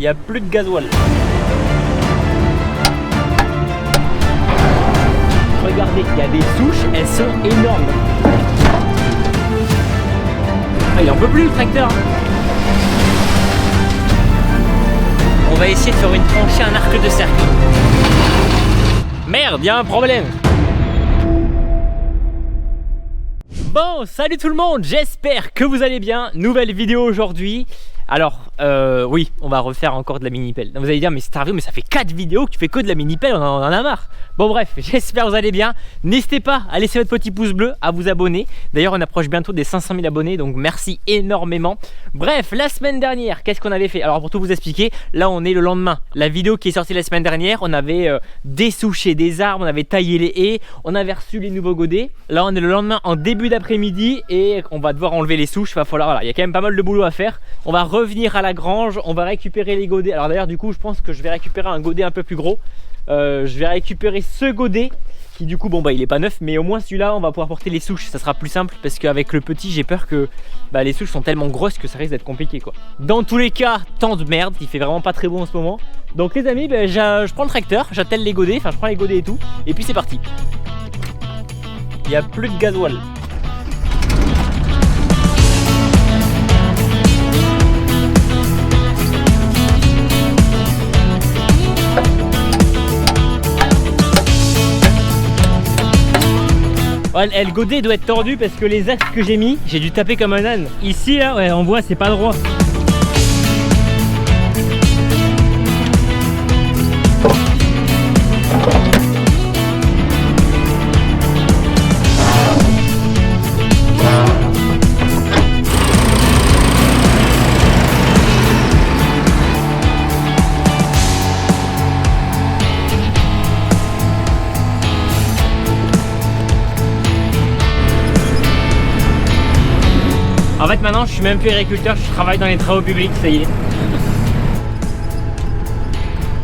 il n'y a plus de gasoil. Regardez, il y a des souches, elles sont énormes. Ah, il en peut plus le tracteur. On va essayer de faire une tranchée, un arc de cercle. Merde, il y a un problème. Bon, salut tout le monde, j'espère que vous allez bien. Nouvelle vidéo aujourd'hui. Alors, oui, on va refaire encore de la mini-pelle. Vous allez dire, mais c'est arrivé, mais ça fait 4 vidéos que tu fais que de la mini-pelle, on en a marre. Bon bref, j'espère que vous allez bien. N'hésitez pas à laisser votre petit pouce bleu, à vous abonner. D'ailleurs, on approche bientôt des 500 000 abonnés, donc merci énormément. Bref, la semaine dernière, qu'est-ce qu'on avait fait? Alors pour tout vous expliquer, là on est le lendemain. La vidéo qui est sortie la semaine dernière, on avait dessouché des arbres, on avait taillé les haies, on avait reçu les nouveaux godets. Là on est le lendemain en début d'après-midi et on va devoir enlever les souches. Il va falloir, voilà, il y a quand même pas mal de boulot à faire. On va revenir à la grange, on va récupérer les godets. Alors d'ailleurs du coup je pense que je vais récupérer un godet un peu plus gros. Je vais récupérer ce godet qui du coup bon bah il est pas neuf, mais au moins celui-là on va pouvoir porter les souches, ça sera plus simple parce qu'avec le petit j'ai peur que les souches sont tellement grosses que ça risque d'être compliqué quoi. Dans tous les cas, temps de merde, il fait vraiment pas très beau en ce moment. Donc les amis, je prends le tracteur, j'attelle les godets, enfin je prends les godets et tout, et puis c'est parti. Il n'y a plus de gasoil. Ouais, le godet doit être tordu parce que les axes que j'ai mis, j'ai dû taper comme un âne. Ici là, ouais, on voit c'est pas droit. En fait maintenant je suis même plus agriculteur, je travaille dans les travaux publics, ça y est.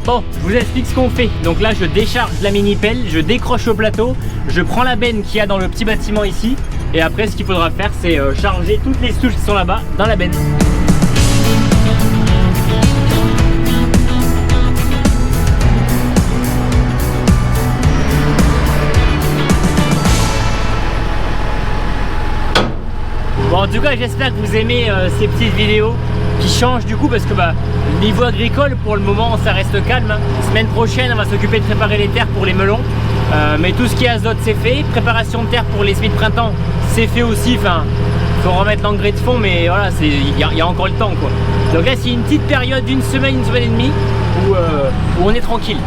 Bon, je vous explique ce qu'on fait. Donc là je décharge la mini-pelle, je décroche au plateau, je prends la benne qu'il y a dans le petit bâtiment ici. Et après ce qu'il faudra faire c'est charger toutes les souches qui sont là-bas dans la benne. Bon, en tout cas j'espère que vous aimez ces petites vidéos qui changent du coup parce que niveau agricole pour le moment ça reste calme. Semaine prochaine on va s'occuper de préparer les terres pour les melons, mais tout ce qui est azote c'est fait, préparation de terre pour les semis de printemps c'est fait aussi. Enfin il faut remettre l'engrais de fond, mais voilà, il y a encore le temps quoi. Donc là c'est une petite période d'une semaine et demie où on est tranquille.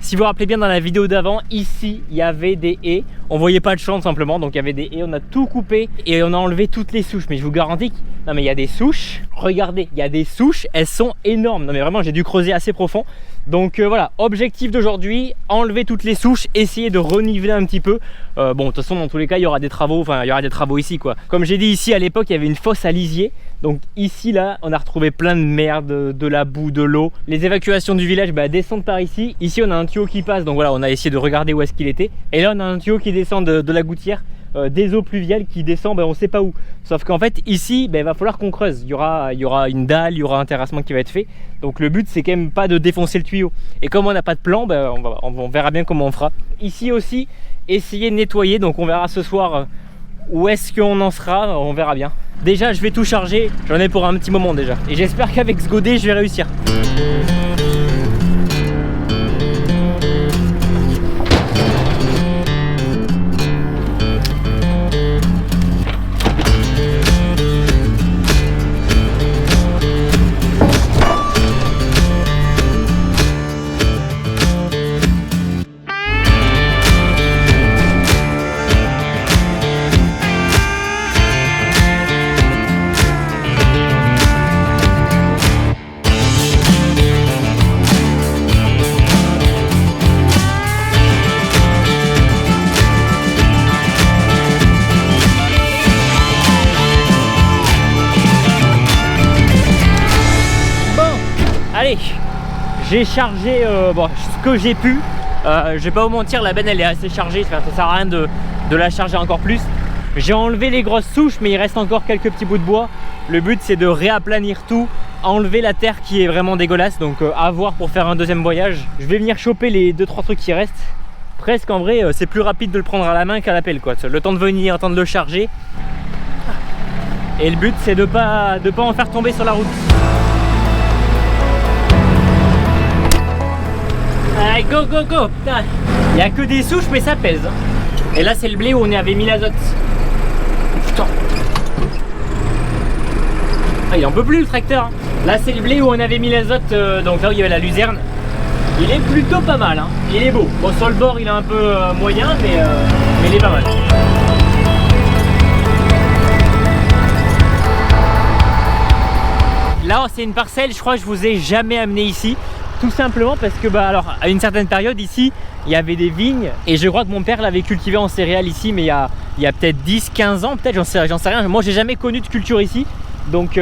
Si vous vous rappelez bien dans la vidéo d'avant, ici il y avait des haies, on voyait pas de champ simplement, donc il y avait des haies, on a tout coupé et on a enlevé toutes les souches. Mais je vous garantis que non mais il y a des souches, regardez, il y a des souches, elles sont énormes. Non mais vraiment j'ai dû creuser assez profond. Donc voilà, objectif d'aujourd'hui, enlever toutes les souches, essayer de reniveler un petit peu. Bon de toute façon dans tous les cas il y aura des travaux, enfin il y aura des travaux ici quoi. Comme j'ai dit ici à l'époque il y avait une fosse à lisier. Donc ici là on a retrouvé plein de merde, de la boue, de l'eau. Les évacuations du village descendent par ici. Ici on a un tuyau qui passe, donc voilà on a essayé de regarder où est-ce qu'il était. Et là on a un tuyau qui descend de la gouttière, des eaux pluviales qui descend on sait pas où. Sauf qu'en fait ici il va falloir qu'on creuse. Il y aura une dalle, il y aura un terrassement qui va être fait. Donc le but c'est quand même pas de défoncer le tuyau. Et comme on n'a pas de plan, on verra bien comment on fera. Ici aussi essayer de nettoyer, donc on verra ce soir où est-ce qu'on en sera, on verra bien. Déjà je vais tout charger, j'en ai pour un petit moment déjà. Et j'espère qu'avec ce godet je vais réussir. Allez, j'ai chargé ce que j'ai pu. Je vais pas vous mentir, la benne elle est assez chargée, ça sert à rien de la charger encore plus. J'ai enlevé les grosses souches, mais il reste encore quelques petits bouts de bois. Le but c'est de réaplanir tout, enlever la terre qui est vraiment dégueulasse. Donc à voir pour faire un deuxième voyage. Je vais venir choper les 2-3 trucs qui restent. Presque en vrai c'est plus rapide de le prendre à la main qu'à la pelle quoi. Le temps de venir, le temps de le charger. Et le but c'est de pas en faire tomber sur la route. Allez, go go go. Putain, il n'y a que des souches mais ça pèse. Et là c'est le blé où on avait mis l'azote. Putain. Ah, il en peut plus le tracteur. Là c'est le blé où on avait mis l'azote, donc là où il y avait la luzerne. Il est plutôt pas mal, hein. Il est beau. Bon, sur le bord il est un peu moyen, mais il est pas mal. Là c'est une parcelle, je crois que je vous ai jamais amené ici. Tout simplement parce que alors à une certaine période ici il y avait des vignes et je crois que mon père l'avait cultivé en céréales ici, mais il y a peut-être 10-15 ans, peut-être, j'en sais rien. Moi j'ai jamais connu de culture ici. Donc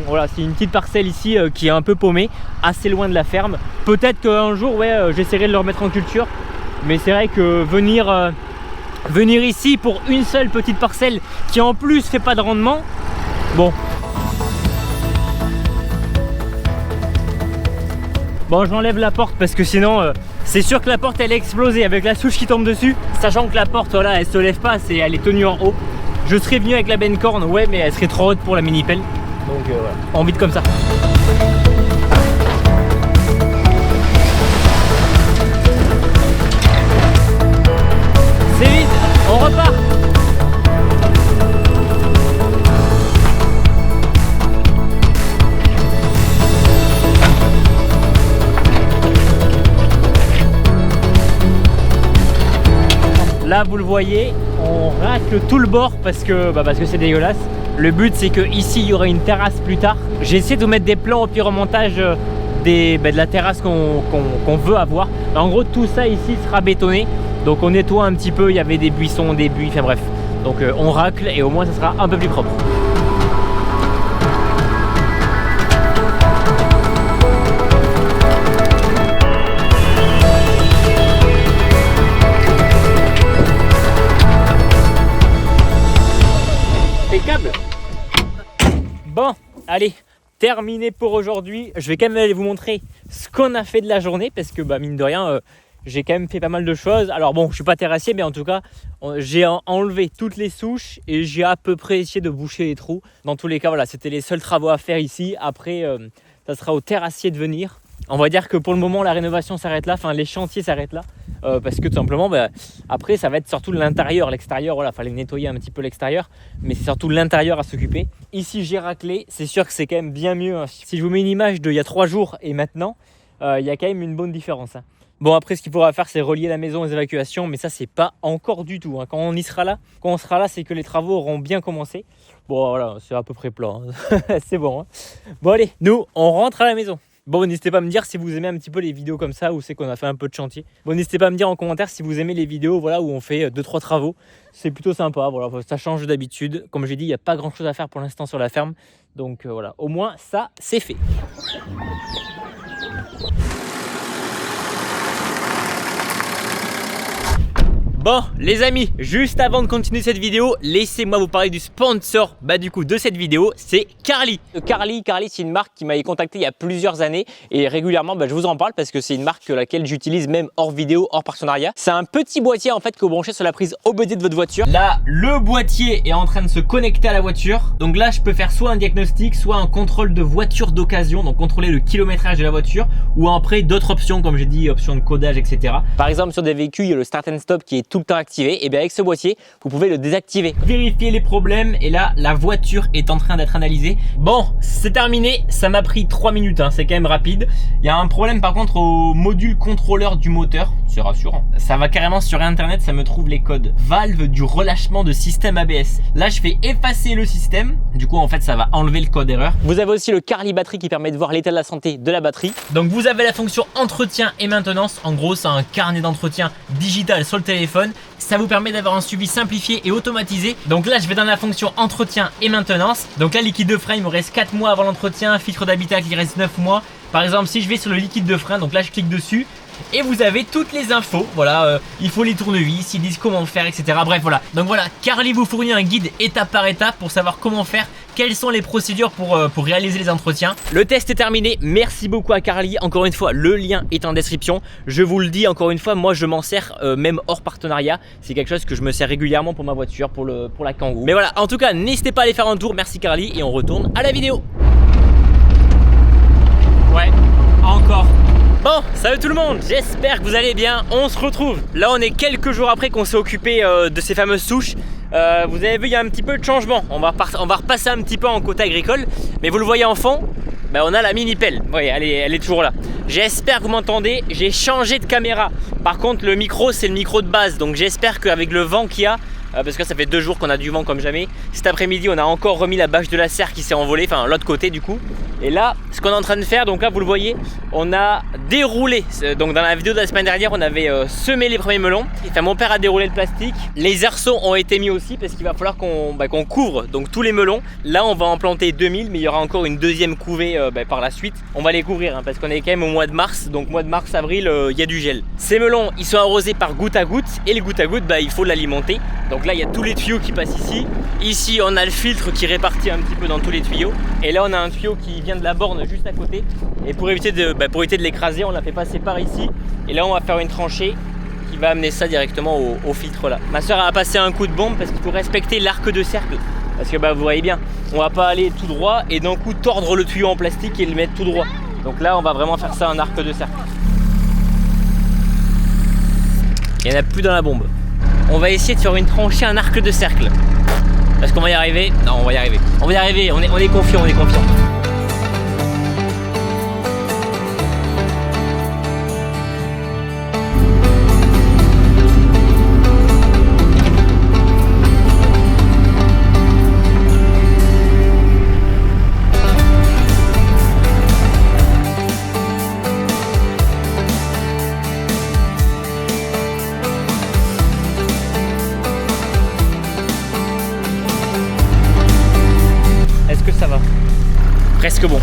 voilà, c'est une petite parcelle ici qui est un peu paumée, assez loin de la ferme. Peut-être qu'un jour j'essaierai de le remettre en culture. Mais c'est vrai que venir ici pour une seule petite parcelle qui en plus fait pas de rendement, bon. Bon, j'enlève la porte parce que sinon c'est sûr que la porte elle est explosée avec la souche qui tombe dessus. Sachant que la porte voilà, elle se lève pas, elle est tenue en haut. Je serais venu avec la bencorne, ouais, mais elle serait trop haute pour la mini pelle. Donc voilà, en vide comme ça. C'est vide, on repart. Là vous le voyez, on racle tout le bord parce que c'est dégueulasse. Le but c'est que ici il y aura une terrasse plus tard. J'ai essayé de vous mettre des plans au pire remontage de la terrasse qu'on veut avoir. En gros tout ça ici sera bétonné. Donc on nettoie un petit peu, il y avait des buissons, des buis, enfin bref. Donc on racle et au moins ça sera un peu plus propre. Bon, allez, terminé pour aujourd'hui. Je vais quand même aller vous montrer ce qu'on a fait de la journée parce que mine de rien, j'ai quand même fait pas mal de choses. Alors bon, je suis pas terrassier, mais en tout cas, j'ai enlevé toutes les souches et j'ai à peu près essayé de boucher les trous. Dans tous les cas, voilà, c'était les seuls travaux à faire ici. Après, ça sera au terrassier de venir. On va dire que pour le moment, la rénovation s'arrête là, enfin les chantiers s'arrêtent là. Parce que tout simplement après ça va être surtout l'intérieur, l'extérieur, voilà, fallait nettoyer un petit peu l'extérieur, mais c'est surtout l'intérieur à s'occuper. Ici j'ai raclé, c'est sûr que c'est quand même bien mieux, hein. Si je vous mets une image d'il y a 3 jours et maintenant, il y a quand même une bonne différence, hein. Bon, après ce qu'il faudra faire c'est relier la maison aux évacuations, mais ça c'est pas encore du tout, hein. Quand on sera là c'est que les travaux auront bien commencé. Bon voilà, c'est à peu près plat, hein. C'est bon, hein. Bon allez, nous on rentre à la maison. Bon, n'hésitez pas à me dire si vous aimez un petit peu les vidéos comme ça, où c'est qu'on a fait un peu de chantier. Bon, n'hésitez pas à me dire en commentaire si vous aimez les vidéos voilà, où on fait 2-3 travaux. C'est plutôt sympa, voilà, ça change d'habitude. Comme j'ai dit, il n'y a pas grand chose à faire pour l'instant sur la ferme. Donc voilà, au moins ça, c'est fait. Bon les amis, juste avant de continuer cette vidéo, laissez-moi vous parler du sponsor de cette vidéo, c'est Carly. Carly c'est une marque qui m'avait contacté il y a plusieurs années et régulièrement je vous en parle parce que c'est une marque laquelle j'utilise même hors vidéo, hors partenariat. C'est un petit boîtier en fait que vous branchez sur la prise OBD de votre voiture. Là, le boîtier est en train de se connecter à la voiture. Donc là, je peux faire soit un diagnostic, soit un contrôle de voiture d'occasion, donc contrôler le kilométrage de la voiture, ou après d'autres options comme j'ai dit, options de codage, etc. Par exemple, sur des véhicules, il y a le start and stop qui est tout le temps activé, et bien avec ce boîtier vous pouvez le désactiver, vérifier les problèmes, et là la voiture est en train d'être analysée. Bon, c'est terminé, ça m'a pris 3 minutes, hein, c'est quand même rapide. Il y a un problème par contre au module contrôleur du moteur, c'est rassurant, ça va carrément sur internet, ça me trouve les codes valve du relâchement de système ABS. Là je fais effacer le système, du coup en fait ça va enlever le code erreur. Vous avez aussi le Carly batterie qui permet de voir l'état de la santé de la batterie. Donc vous avez la fonction entretien et maintenance, en gros c'est un carnet d'entretien digital sur le téléphone. Ça vous permet d'avoir un suivi simplifié et automatisé. Donc là je vais dans la fonction entretien et maintenance. Donc là liquide de frein il me reste 4 mois avant l'entretien, filtre d'habitacle il reste 9 mois. Par exemple si je vais sur le liquide de frein, donc là je clique dessus, et vous avez toutes les infos. Voilà, il faut les tournevis, ils disent comment faire, etc. Bref, voilà. Donc voilà, Carly vous fournit un guide étape par étape pour savoir comment faire, quelles sont les procédures pour réaliser les entretiens. Le test est terminé, merci beaucoup à Carly. Encore une fois, le lien est en description. Je vous le dis encore une fois, moi je m'en sers même hors partenariat. C'est quelque chose que je me sers régulièrement pour ma voiture, pour la Kangoo. Mais voilà, en tout cas, n'hésitez pas à aller faire un tour. Merci Carly et on retourne à la vidéo. Ouais, encore. Bon, salut tout le monde, j'espère que vous allez bien. On se retrouve. Là, on est quelques jours après qu'on s'est occupé de ces fameuses souches. Vous avez vu, il y a un petit peu de changement. On va repasser un petit peu en côté agricole. Mais vous le voyez en fond, ben on a la mini pelle. Vous voyez, elle est toujours là. J'espère que vous m'entendez. J'ai changé de caméra. Par contre, le micro, c'est le micro de base. Donc j'espère qu'avec le vent qu'il y a, parce que ça fait 2 jours qu'on a du vent comme jamais. Cet après-midi, on a encore remis la bâche de la serre qui s'est envolée, enfin l'autre côté du coup. Et là, ce qu'on est en train de faire, donc là vous le voyez, on a déroulé. Donc dans la vidéo de la semaine dernière, on avait semé les premiers melons. Enfin, mon père a déroulé le plastique. Les arceaux ont été mis aussi parce qu'il va falloir qu'on couvre donc tous les melons. Là, on va en planter 2000, mais il y aura encore une deuxième couvée par la suite. On va les couvrir parce qu'on est quand même au mois de mars. Donc mois de mars, avril, il y a du gel. Ces melons, ils sont arrosés par goutte à goutte et le goutte à goutte, il faut l'alimenter. Donc là, il y a tous les tuyaux qui passent ici. Ici, on a le filtre qui est réparti un petit peu dans tous les tuyaux. Et là, on a un tuyau qui vient de la borne juste à côté. Et pour éviter de l'écraser, on l'a fait passer par ici. Et là, on va faire une tranchée qui va amener ça directement au filtre là. Ma soeur a passé un coup de bombe parce qu'il faut respecter l'arc de cercle. Parce que vous voyez bien, on va pas aller tout droit et d'un coup tordre le tuyau en plastique et le mettre tout droit. Donc là, on va vraiment faire ça en arc de cercle. Il n'y en a plus dans la bombe. On va essayer de faire une tranchée en arc de cercle. Est-ce qu'on va y arriver? Non, on va y arriver. On va y arriver, on est confiant, on est confiant. Ça va, presque bon.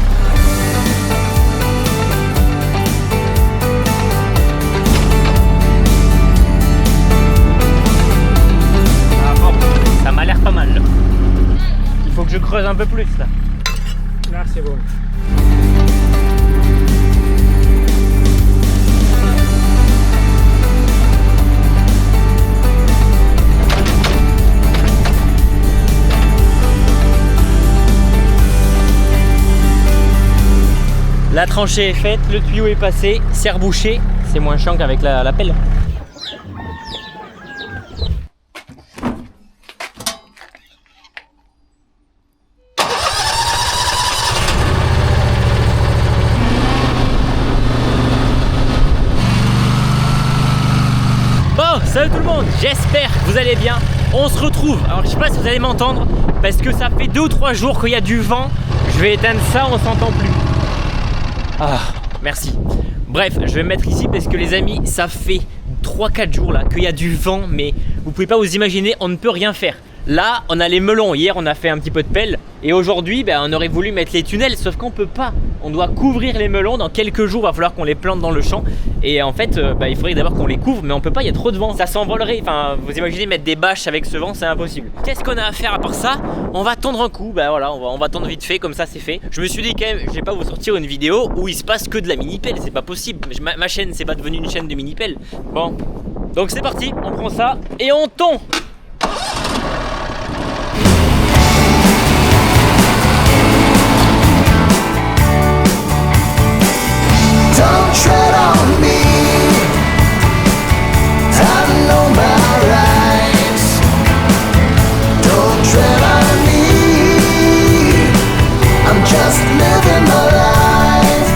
Ah bon, ça m'a l'air pas mal là. Il faut que je creuse un peu plus là. Là c'est bon. La tranchée est faite, le tuyau est passé, c'est rebouché, c'est moins chiant qu'avec la pelle. Bon, salut tout le monde, j'espère que vous allez bien. On se retrouve, alors je sais pas si vous allez m'entendre, parce que ça fait 2 ou 3 jours qu'il y a du vent. Je vais éteindre ça, on s'entend plus. Ah, merci. Bref, je vais me mettre ici parce que les amis, ça fait 3-4 jours là qu'il y a du vent, mais vous pouvez pas vous imaginer, on ne peut rien faire. Là, on a les melons. Hier, on a fait un petit peu de pelle. Et aujourd'hui, on aurait voulu mettre les tunnels, sauf qu'on peut pas. On doit couvrir les melons. Dans quelques jours, il va falloir qu'on les plante dans le champ. Et en fait, il faudrait d'abord qu'on les couvre, mais on peut pas, il y a trop de vent. Ça s'envolerait. Enfin, vous imaginez mettre des bâches avec ce vent, c'est impossible. Qu'est-ce qu'on a à faire à part ça? On va tondre un coup. Voilà, on va tondre vite fait, comme ça c'est fait. Je me suis dit quand même, je vais pas vous sortir une vidéo où il se passe que de la mini-pelle. C'est pas possible. Ma chaîne, c'est pas devenu une chaîne de mini-pelle. Bon, donc c'est parti. On prend ça et on tond. Don't tread on me, I know my rights. Don't tread on me, I'm just living my life.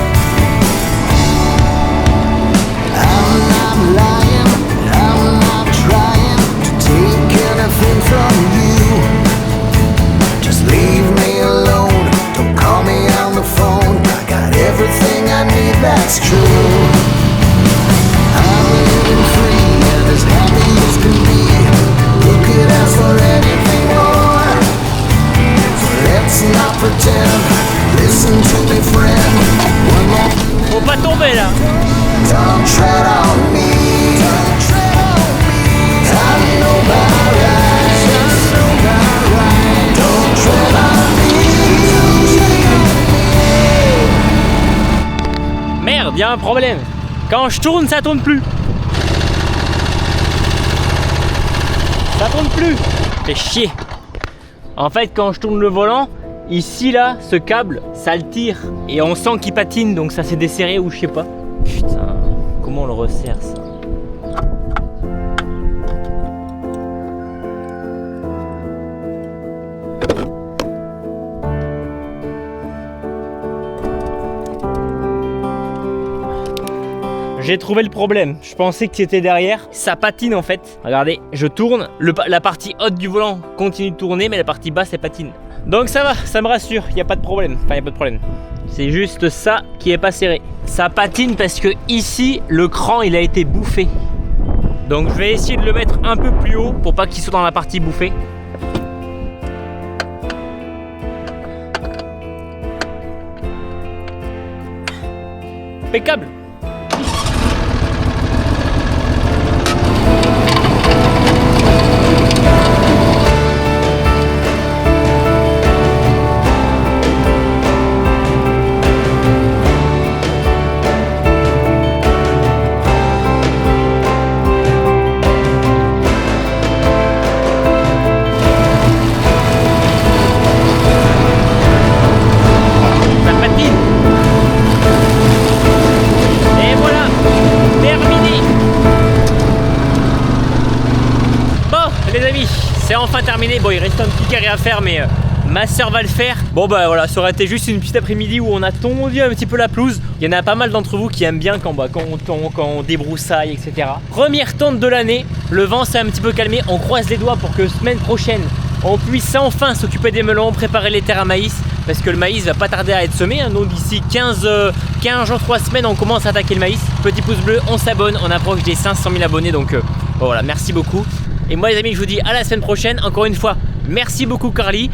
I'm not lying, I'm not trying to take anything from you. Just leave me alone, don't call me on the phone. I got everything I need, that's true. I'm living free and as happy as can be. Who could ask for anything more? Let's not pretend. Listen to me, friend. One more. Faut pas tomber là. Don't tread on me. Don't tread on me. I know my rights. I know my rights. Don't tread on me. Merde, y a un problème. Quand je tourne, ça tourne plus. Ça tourne plus. Fait chier. En fait, quand je tourne le volant, ici là, ce câble, ça le tire. Et on sent qu'il patine, donc ça s'est desserré ou je sais pas. Putain, comment on le resserre ça? J'ai trouvé le problème, je pensais que c'était derrière, ça patine en fait. Regardez, je tourne, la partie haute du volant continue de tourner, mais la partie basse elle patine. Donc ça va, ça me rassure, il n'y a pas de problème, enfin il n'y a pas de problème. C'est juste ça qui est pas serré. Ça patine parce que ici, le cran il a été bouffé. Donc je vais essayer de le mettre un peu plus haut pour pas qu'il soit dans la partie bouffée. Impeccable. C'est enfin terminé, bon il reste un petit carré à faire mais ma soeur va le faire. Bon bah voilà, ça aurait été juste une petite après-midi où on a tondu un petit peu la pelouse. Il y en a pas mal d'entre vous qui aiment bien quand on débroussaille, etc. Première tonte de l'année, le vent s'est un petit peu calmé, on croise les doigts pour que semaine prochaine on puisse enfin s'occuper des melons, préparer les terres à maïs. Parce que le maïs va pas tarder à être semé, hein. Donc d'ici 15 jours, 3 semaines, on commence à attaquer le maïs. Petit pouce bleu, on s'abonne, on approche des 500 000 abonnés. Donc bon, voilà, merci beaucoup. Et moi les amis, je vous dis à la semaine prochaine. Encore une fois, merci beaucoup Carly.